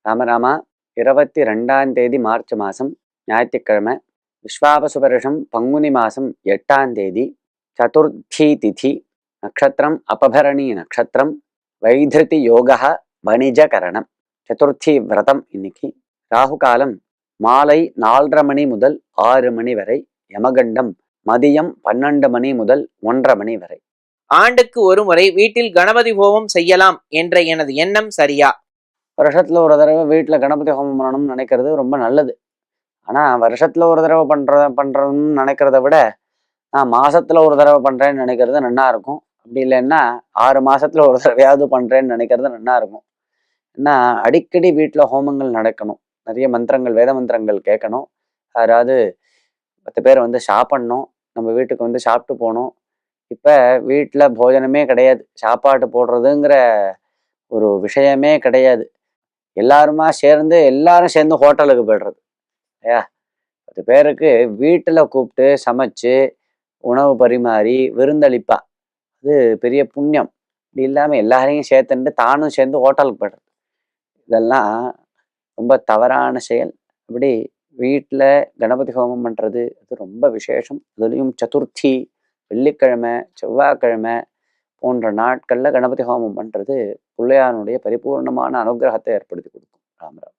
ராமராமா 22ஆம் தேதி மார்ச் மாதம் ஞாயிற்றுக்கிழமை, விஸ்வாவசு வருஷம் பங்குனி மாதம் 8ஆம் தேதி, சதுர்த்தி திதி, நட்சத்திரம் அபபரணி நட்சத்திரம், வைதிருதி யோகா வணிஜகரணம், சதுர்த்தி விரதம் இன்னைக்கு. ராகு காலம் மாலை 4:30 மணி முதல் 6 மணி வரை, யமகண்டம் மதியம் 12 மணி முதல் 1:30 மணி வரை. ஆண்டுக்கு ஒரு முறை வீட்டில் கணபதி ஹோமம் செய்யலாம் என்ற எனது எண்ணம் சரியா? வருஷத்துல ஒரு தடவை வீட்டுல கணபதி ஹோமம் பண்ணணும்னு நினைக்கிறது ரொம்ப நல்லது. ஆனா வருஷத்துல ஒரு தடவை பண்றதுன்னு நினைக்கிறத விட நான் மாசத்துல ஒரு தடவை பண்றேன்னு நினைக்கிறது நன்னா இருக்கும். அப்படி இல்லைன்னா 6 மாசத்துல ஒரு தடவையாவது பண்றேன்னு நினைக்கிறது நன்னா இருக்கும். ஏன்னா அடிக்கடி வீட்டுல ஹோமங்கள் நடக்கணும், நிறைய மந்திரங்கள், வேத மந்திரங்கள் கேட்கணும், யாராவது 10 பேர் வந்து சாப்பிடணும், நம்ம வீட்டுக்கு வந்து சாப்பிட்டு போகணும். இப்ப வீட்டுல போஜனமே கிடையாது, சாப்பாடு போடுறதுங்கிற ஒரு விஷயமே கிடையாது. எல்லாரும் சேர்ந்து ஹோட்டலுக்கு போய்டுறது இல்லையா? 10 பேருக்கு வீட்டுல கூப்பிட்டு சமைச்சு உணவு பரிமாறி விருந்தளிப்பா, அது பெரிய புண்ணியம். இப்படி இல்லாம எல்லாரையும் சேர்த்துட்டு தானும் சேர்ந்து ஹோட்டலுக்கு போய்டுறது, இதெல்லாம் ரொம்ப தவறான செயல். அப்படி வீட்டுல கணபதி ஹோமம் பண்றது அது ரொம்ப விசேஷம். அதுலேயும் சதுர்த்தி, வெள்ளிக்கிழமை, செவ்வாய்க்கிழமை போன்ற நாட்கள்ல கணபதி ஹோமம் பண்றது பிள்ளையாருடைய பரிபூர்ணமான அனுகிரகத்தை ஏற்படுத்தி கொடுக்கும். ராமராம்.